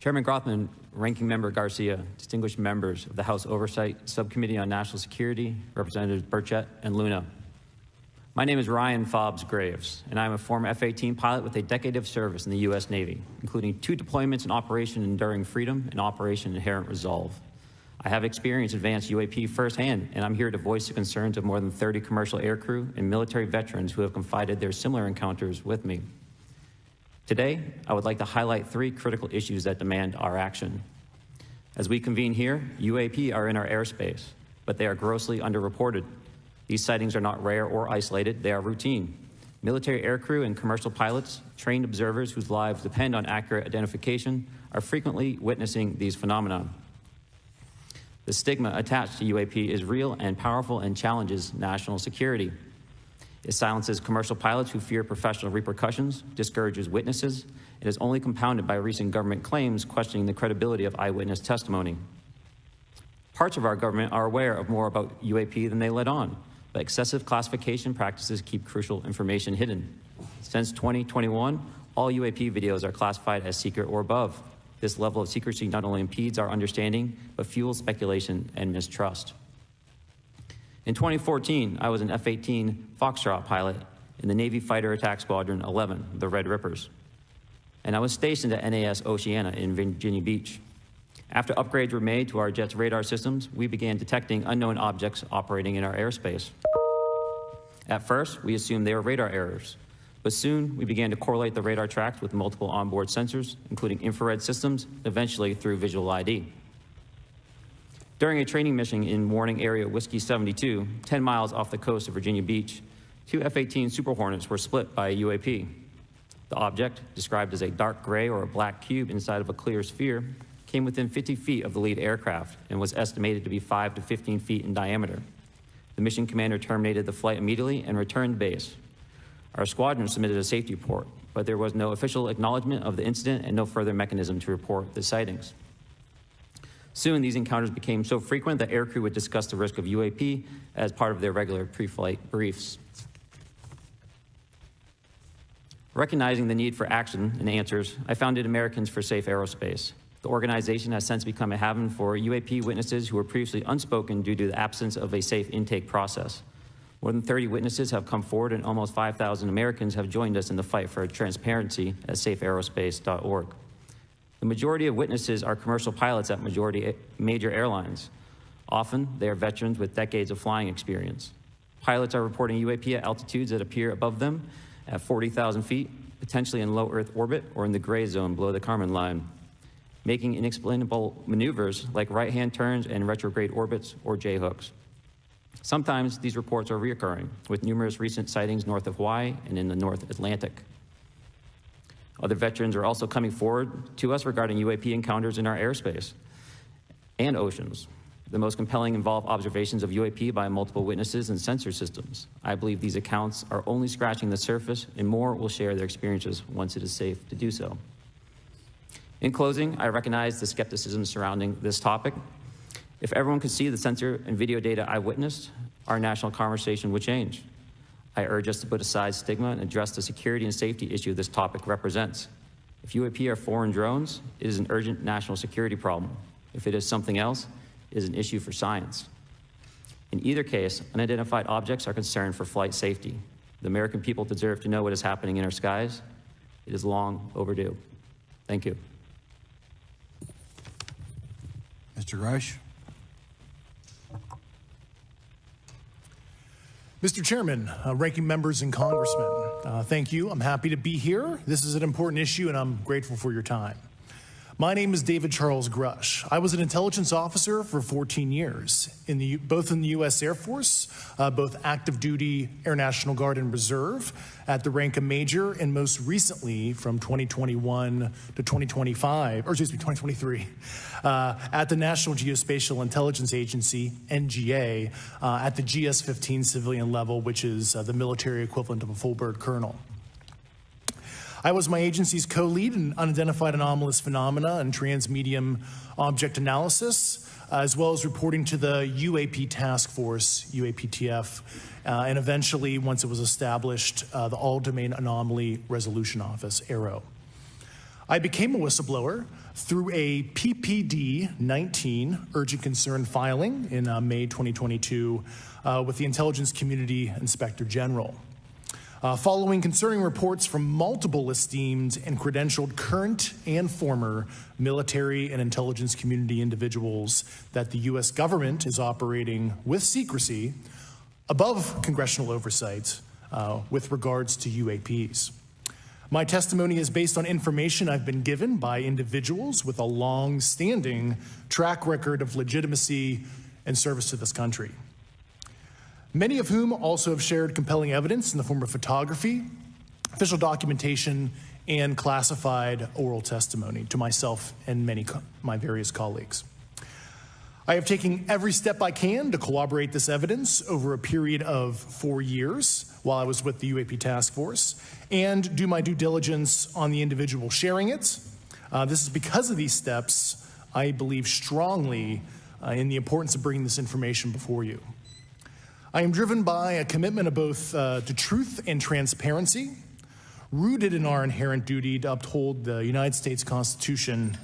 Chairman Grothman, Ranking Member Garcia, distinguished members of the House Oversight Subcommittee on National Security, Representatives Burchett and Luna. My name is Ryan Fobbs Graves, and I'm a former F-18 pilot with a decade of service in the U.S. Navy, including 2 deployments in Operation Enduring Freedom and Operation Inherent Resolve. I have experienced advanced UAP firsthand, and I'm here to voice the concerns of more than 30 commercial aircrew and military veterans who have confided their similar encounters with me. Today, I would like to highlight 3 critical issues that demand our action. As we convene here, UAP are in our airspace, but they are grossly underreported. These sightings are not rare or isolated, they are routine. Military aircrew and commercial pilots, trained observers whose lives depend on accurate identification, are frequently witnessing these phenomena. The stigma attached to UAP is real and powerful and challenges national security. It silences commercial pilots who fear professional repercussions, discourages witnesses, and is only compounded by recent government claims questioning the credibility of eyewitness testimony. Parts of our government are aware of more about UAP than they let on, but excessive classification practices keep crucial information hidden. Since 2021, all UAP videos are classified as secret or above. This level of secrecy not only impedes our understanding, but fuels speculation and mistrust. In 2014, I was an F-18 Foxtrot pilot in the Navy Fighter Attack Squadron 11, the Red Rippers. And I was stationed at NAS Oceana in Virginia Beach. After upgrades were made to our jet's radar systems, we began detecting unknown objects operating in our airspace. At first, we assumed they were radar errors, but soon we began to correlate the radar tracks with multiple onboard sensors, including infrared systems, eventually through visual ID. During a training mission in Warning Area Whiskey 72, 10 miles off the coast of Virginia Beach, 2 F-18 Super Hornets were split by a UAP. The object, described as a dark gray or a black cube inside of a clear sphere, came within 50 feet of the lead aircraft and was estimated to be 5 to 15 feet in diameter. The mission commander terminated the flight immediately and returned to base. Our squadron submitted a safety report, but there was no official acknowledgement of the incident and no further mechanism to report the sightings. Soon, these encounters became so frequent that aircrew would discuss the risk of UAP as part of their regular pre-flight briefs. Recognizing the need for action and answers, I founded Americans for Safe Aerospace. The organization has since become a haven for UAP witnesses who were previously unspoken due to the absence of a safe intake process. More than 30 witnesses have come forward, and almost 5,000 Americans have joined us in the fight for transparency at safeaerospace.org. The majority of witnesses are commercial pilots at major airlines. Often, they are veterans with decades of flying experience. Pilots are reporting UAP at altitudes that appear above them at 40,000 feet, potentially in low Earth orbit or in the gray zone below the Kármán line, making inexplainable maneuvers like right-hand turns and retrograde orbits or J-hooks. Sometimes these reports are reoccurring, with numerous recent sightings north of Hawaii and in the North Atlantic. Other veterans are also coming forward to us regarding UAP encounters in our airspace and oceans. The most compelling involve observations of UAP by multiple witnesses and sensor systems. I believe these accounts are only scratching the surface, and more will share their experiences once it is safe to do so. In closing, I recognize the skepticism surrounding this topic. If everyone could see the sensor and video data I witnessed, our national conversation would change. I urge us to put aside stigma and address the security and safety issue this topic represents. If UAP are foreign drones, it is an urgent national security problem. If it is something else, it is an issue for science. In either case, unidentified objects are concerned for flight safety. The American people deserve to know what is happening in our skies. It is long overdue. Thank you. Mr. Grusch. Mr. Chairman, ranking members and congressmen, thank you. I'm happy to be here. This is an important issue, and I'm grateful for your time. My name is David Charles Grusch. I was an intelligence officer for 14 years, both in the U.S. Air Force, both active duty, Air National Guard, and Reserve, at the rank of major, and most recently from 2021 to 2023, at the National Geospatial Intelligence Agency, NGA, at the GS-15 civilian level, which is the military equivalent of a full bird colonel. I was my agency's co-lead in unidentified anomalous phenomena and transmedium object analysis, as well as reporting to the UAP task force, UAPTF, and eventually, once it was established, the All Domain Anomaly Resolution Office, AARO. I became a whistleblower through a PPD-19 urgent concern filing in May 2022 with the Intelligence Community Inspector General. Following concerning reports from multiple esteemed and credentialed current and former military and intelligence community individuals that the U.S. government is operating with secrecy above congressional oversight with regards to UAPs. My testimony is based on information I've been given by individuals with a long-standing track record of legitimacy and service to this country, many of whom also have shared compelling evidence in the form of photography, official documentation, and classified oral testimony to myself and my various colleagues. I have taken every step I can to corroborate this evidence over a period of 4 years while I was with the UAP task force and do my due diligence on the individual sharing it. This is because of these steps, I believe strongly in the importance of bringing this information before you. I am driven by a commitment of both to truth and transparency, rooted in our inherent duty to uphold the United States Constitution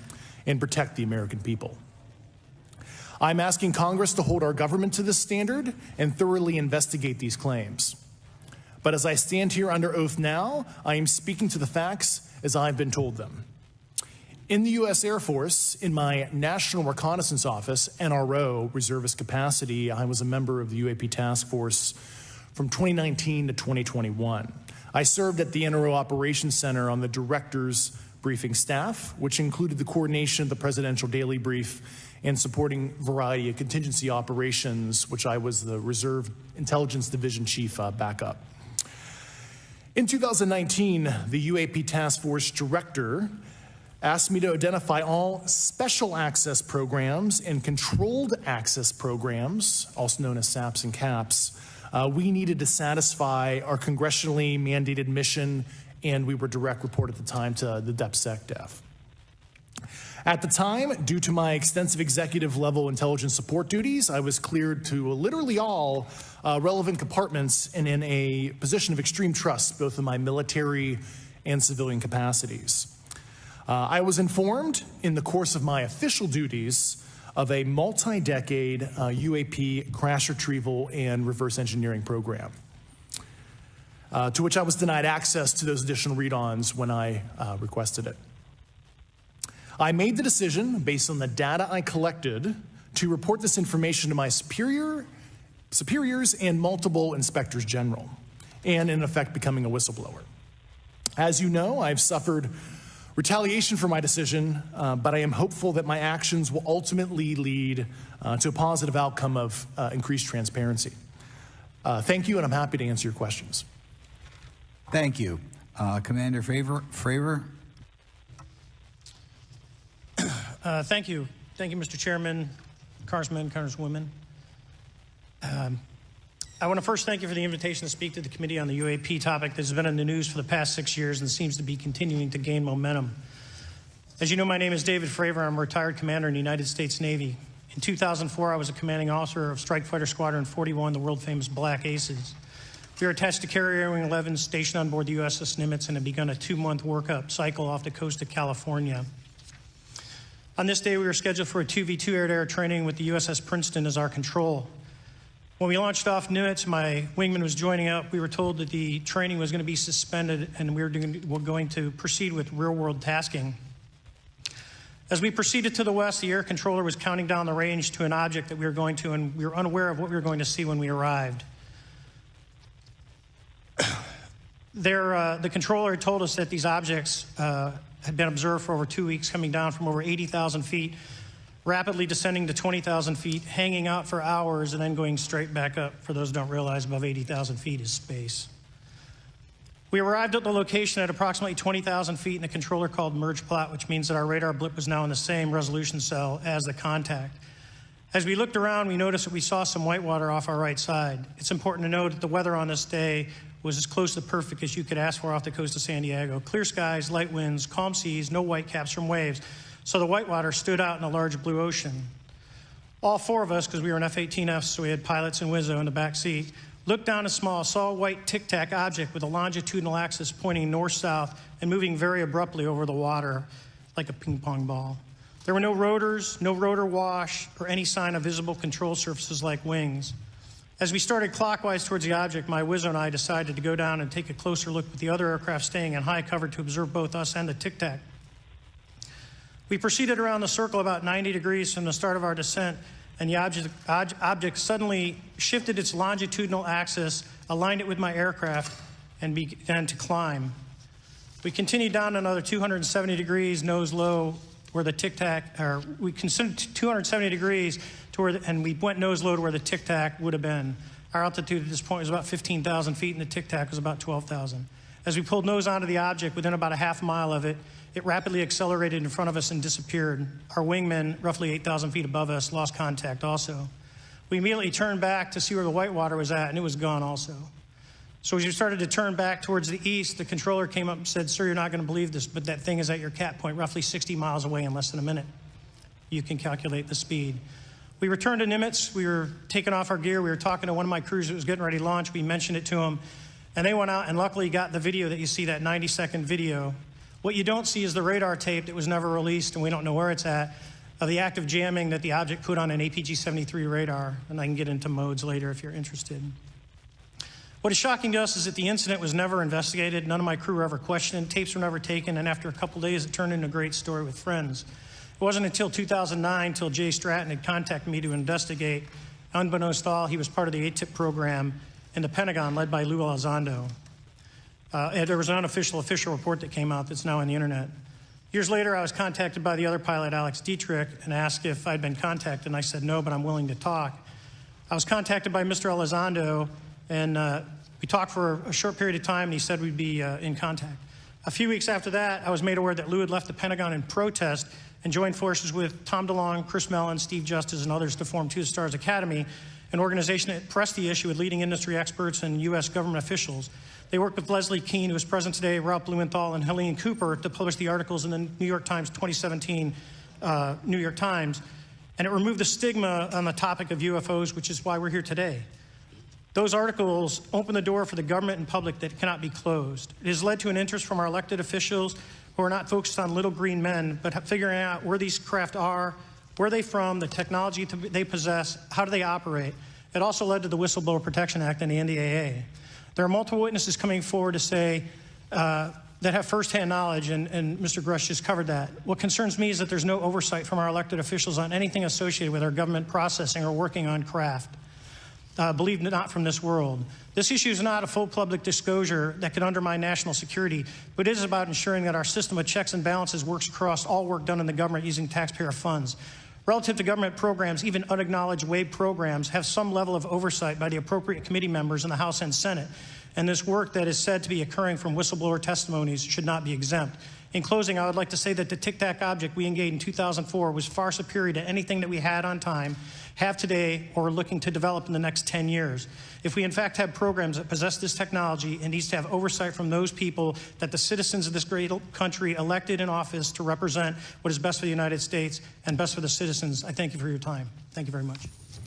and protect the American people. I'm asking Congress to hold our government to this standard and thoroughly investigate these claims. But as I stand here under oath now, I am speaking to the facts as I've been told them. In the U.S. Air Force, in my National Reconnaissance Office, NRO, reservist capacity, I was a member of the UAP task force from 2019 to 2021. I served at the NRO Operations Center on the Director's Briefing staff, which included the coordination of the Presidential Daily Brief and supporting variety of contingency operations, which I was the Reserve Intelligence Division Chief backup. In 2019, the UAP Task Force Director asked me to identify all special access programs and controlled access programs, also known as SAPs and CAPs, we needed to satisfy our congressionally mandated mission, and we were direct report at the time to the DepSecDef. At the time, due to my extensive executive level intelligence support duties, I was cleared to literally all relevant compartments and in a position of extreme trust, both in my military and civilian capacities. I was informed in the course of my official duties of a multi-decade UAP crash retrieval and reverse engineering program, to which I was denied access to those additional read-ons when I requested it. I made the decision, based on the data I collected, to report this information to my superiors and multiple inspectors general, and in effect becoming a whistleblower. As you know, I've suffered retaliation for my decision, but I am hopeful that my actions will ultimately lead to a positive outcome of increased transparency. Thank you, and I'm happy to answer your questions. Thank you. Commander Fravor. Thank you. Thank you, Mr. Chairman, Congressmen, Congresswomen. I want to first thank you for the invitation to speak to the committee on the UAP topic that has been in the news for the past 6 years and seems to be continuing to gain momentum. As you know, my name is David Fravor. I'm a retired commander in the United States Navy. In 2004, I was a commanding officer of Strike Fighter Squadron 41, the world-famous Black Aces. We were attached to Carrier Wing 11, stationed on board the USS Nimitz, and had begun a 2-month workup cycle off the coast of California. On this day, we were scheduled for a 2v2 air-to-air training with the USS Princeton as our control. When we launched off Nimitz, my wingman was joining up. We were told that the training was going to be suspended and we were going to proceed with real-world tasking. As we proceeded to the west, the air controller was counting down the range to an object that we were going to, and we were unaware of what we were going to see when we arrived. The controller had told us that these objects had been observed for over 2 weeks, coming down from over 80,000 feet, rapidly descending to 20,000 feet, hanging out for hours, and then going straight back up. For those who don't realize, above 80,000 feet is space. We arrived at the location at approximately 20,000 feet, and the controller called merge plot, which means that our radar blip was now in the same resolution cell as the contact. As we looked around, we noticed that we saw some whitewater off our right side. It's important to note that the weather on this day was as close to perfect as you could ask for off the coast of San Diego. Clear skies, light winds, calm seas, no whitecaps from waves. So the whitewater stood out in a large blue ocean. All four of us, because we were in F-18Fs, so we had pilots and Wizzo in the back seat, looked down and saw a white tic-tac object with a longitudinal axis pointing north-south and moving very abruptly over the water like a ping pong ball. There were no rotors, no rotor wash, or any sign of visible control surfaces like wings. As we started clockwise towards the object, my wizzo and I decided to go down and take a closer look with the other aircraft staying in high cover to observe both us and the tic-tac. We proceeded around the circle about 90 degrees from the start of our descent, and the object suddenly shifted its longitudinal axis, aligned it with my aircraft, and began to climb. We continued down another 270 degrees, nose low, where the tic-tac, or we considered 270 degrees to where, and we went nose low to where the tic-tac would have been. Our altitude at this point was about 15,000 feet, and the tic-tac was about 12,000. As we pulled nose onto the object, within about a half mile of it, it rapidly accelerated in front of us and disappeared. Our wingmen, roughly 8,000 feet above us, lost contact also. We immediately turned back to see where the white water was at, and it was gone also. So as we started to turn back towards the east, the controller came up and said, "Sir, you're not going to believe this, but that thing is at your cap point, roughly 60 miles away in less than a minute. You can calculate the speed." We returned to Nimitz. We were taking off our gear. We were talking to one of my crews that was getting ready to launch. We mentioned it to them, and they went out and luckily got the video that you see, that 90-second video. What you don't see is the radar tape that was never released, and we don't know where it's at, of the active jamming that the object put on an APG-73 radar, and I can get into modes later if you're interested. What is shocking to us is that the incident was never investigated. None of my crew were ever questioned. Tapes were never taken. And after a couple days, it turned into a great story with friends. It wasn't until 2009 until Jay Stratton had contacted me to investigate. Unbeknownst to all, he was part of the ATIP program in the Pentagon led by Lou Elizondo. There was an unofficial official report that came out that's now on the internet. Years later, I was contacted by the other pilot, Alex Dietrich, and asked if I'd been contacted. And I said no, but I'm willing to talk. I was contacted by Mr. Elizondo, and we talked for a short period of time, and he said we'd be in contact. A few weeks after that, I was made aware that Lou had left the Pentagon in protest and joined forces with Tom DeLonge, Chris Mellon, Steve Justice, and others to form Two Stars Academy, an organization that pressed the issue with leading industry experts and U.S. government officials. They worked with Leslie Keane, who is present today, Ralph Blumenthal, and Helene Cooper to publish the articles in the New York Times 2017 New York Times, and it removed the stigma on the topic of UFOs, which is why we're here today. Those articles open the door for the government and public that cannot be closed. It has led to an interest from our elected officials who are not focused on little green men, but figuring out where these craft are, where they're from, the technology they possess, how do they operate. It also led to the Whistleblower Protection Act and the NDAA. There are multiple witnesses coming forward to say that have firsthand knowledge, and Mr. Grusch just covered that. What concerns me is that there's no oversight from our elected officials on anything associated with our government processing or working on craft. Believe it not from this world. This issue is not a full public disclosure that could undermine national security, but it is about ensuring that our system of checks and balances works across all work done in the government using taxpayer funds. Relative to government programs, even unacknowledged WAVE programs have some level of oversight by the appropriate committee members in the House and Senate, and this work that is said to be occurring from whistleblower testimonies should not be exempt. In closing, I would like to say that the Tic-Tac object we engaged in 2004 was far superior to anything that we had on time, have today, or are looking to develop in the next 10 years. If we in fact have programs that possess this technology, it needs to have oversight from those people that the citizens of this great country elected in office to represent what is best for the United States and best for the citizens. I thank you for your time. Thank you very much.